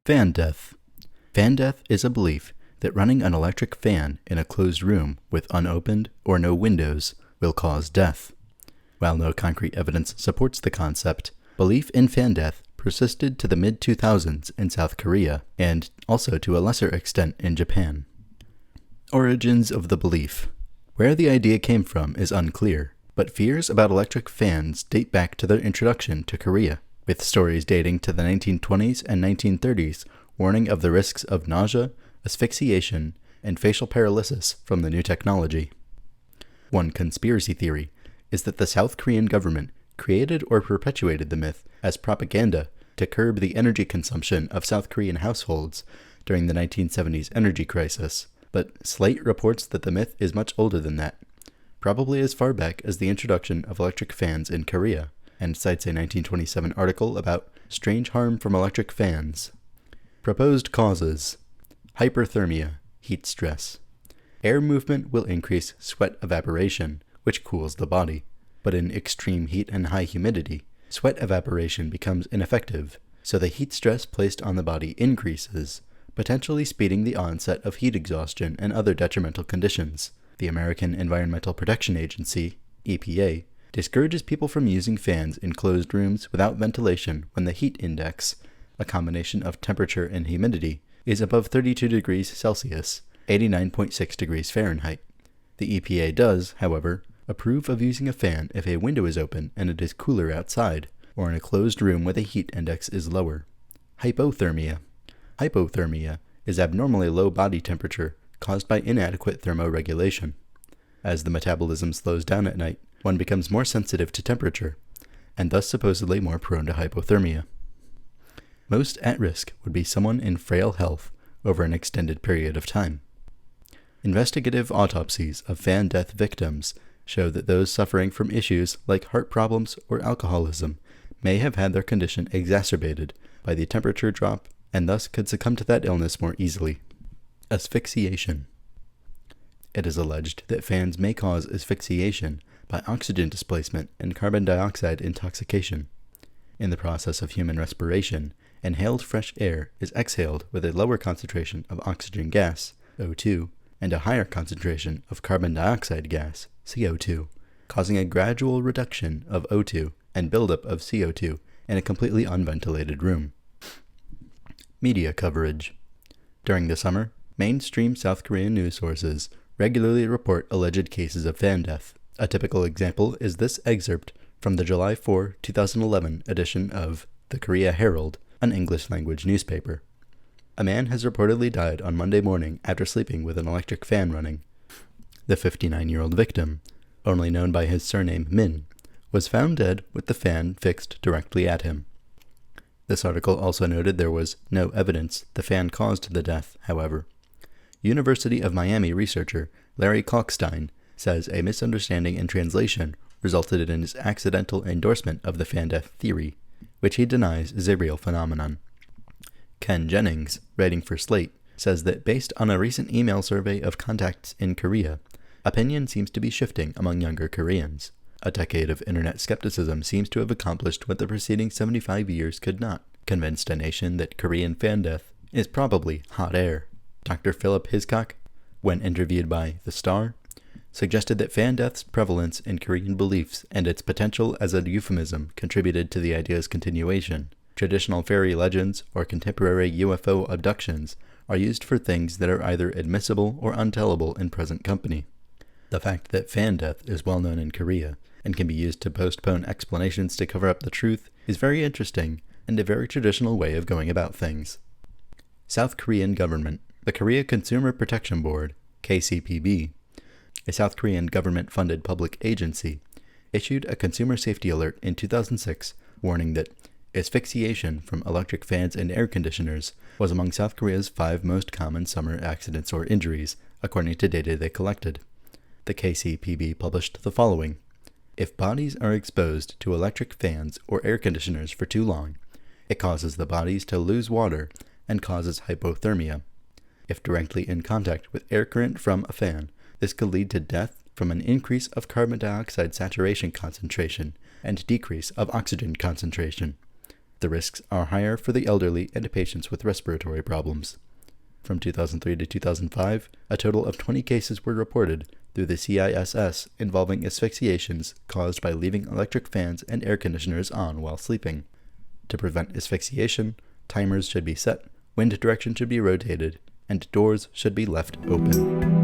Fan death. Fan death is a belief that running an electric fan in a closed room with unopened or no windows will cause death. While no concrete evidence supports the concept, belief in fan death persisted to the mid-2000s in South Korea and also to a lesser extent in Japan. Origins of the belief. Where the idea came from is unclear, but fears about electric fans date back to their introduction to Korea, with stories dating to the 1920s and 1930s warning of the risks of nausea, asphyxiation, and facial paralysis from the new technology. One conspiracy theory is that the South Korean government created or perpetuated the myth as propaganda to curb the energy consumption of South Korean households during the 1970s energy crisis, but Slate reports that the myth is much older than that, probably as far back as the introduction of electric fans in Korea, and cites a 1927 article about strange harm from electric fans. Proposed causes: hyperthermia, heat stress. Air movement will increase sweat evaporation, which cools the body, but in extreme heat and high humidity, sweat evaporation becomes ineffective, so the heat stress placed on the body increases, potentially speeding the onset of heat exhaustion and other detrimental conditions. The American Environmental Protection Agency, EPA, discourages people from using fans in closed rooms without ventilation when the heat index, a combination of temperature and humidity, is above 32 degrees Celsius, 89.6 degrees Fahrenheit. The EPA does, however, approve of using a fan if a window is open and it is cooler outside, or in a closed room where the heat index is lower. Hypothermia. Hypothermia is abnormally low body temperature caused by inadequate thermoregulation. As the metabolism slows down at night, one becomes more sensitive to temperature, and thus supposedly more prone to hypothermia. Most at risk would be someone in frail health over an extended period of time. Investigative autopsies of fan death victims show that those suffering from issues like heart problems or alcoholism may have had their condition exacerbated by the temperature drop and thus could succumb to that illness more easily. Asphyxiation. It is alleged that fans may cause asphyxiation by oxygen displacement and carbon dioxide intoxication. In the process of human respiration, inhaled fresh air is exhaled with a lower concentration of oxygen gas, O2, and a higher concentration of carbon dioxide gas, CO2, causing a gradual reduction of O2 and buildup of CO2 in a completely unventilated room. Media coverage. During the summer, mainstream South Korean news sources regularly report alleged cases of fan death. A typical example is this excerpt from the July 4, 2011 edition of The Korea Herald, an English-language newspaper. A man has reportedly died on Monday morning after sleeping with an electric fan running. The 59-year-old victim, only known by his surname Min, was found dead with the fan fixed directly at him. This article also noted there was no evidence the fan caused the death, however. University of Miami researcher Larry Kalkstein says a misunderstanding in translation resulted in his accidental endorsement of the fan death theory, which he denies is a real phenomenon. Ken Jennings, writing for Slate, says that based on a recent email survey of contacts in Korea, opinion seems to be shifting among younger Koreans. A decade of internet skepticism seems to have accomplished what the preceding 75 years could not, convinced a nation that Korean fan death is probably hot air. Dr. Philip Hiscock, when interviewed by The Star, suggested that fan death's prevalence in Korean beliefs and its potential as a euphemism contributed to the idea's continuation. Traditional fairy legends or contemporary UFO abductions are used for things that are either admissible or untellable in present company. The fact that fan death is well known in Korea and can be used to postpone explanations to cover up the truth is very interesting and a very traditional way of going about things. South Korean government. The Korea Consumer Protection Board, KCPB, a South Korean government-funded public agency, issued a consumer safety alert in 2006 warning that asphyxiation from electric fans and air conditioners was among South Korea's 5 most common summer accidents or injuries, according to data they collected. The KCPB published the following: if bodies are exposed to electric fans or air conditioners for too long, it causes the bodies to lose water and causes hypothermia. If directly in contact with air current from a fan, this could lead to death from an increase of carbon dioxide saturation concentration and decrease of oxygen concentration. The risks are higher for the elderly and patients with respiratory problems. From 2003 to 2005, a total of 20 cases were reported through the CISS involving asphyxiations caused by leaving electric fans and air conditioners on while sleeping. To prevent asphyxiation, timers should be set, wind direction should be rotated, and doors should be left open.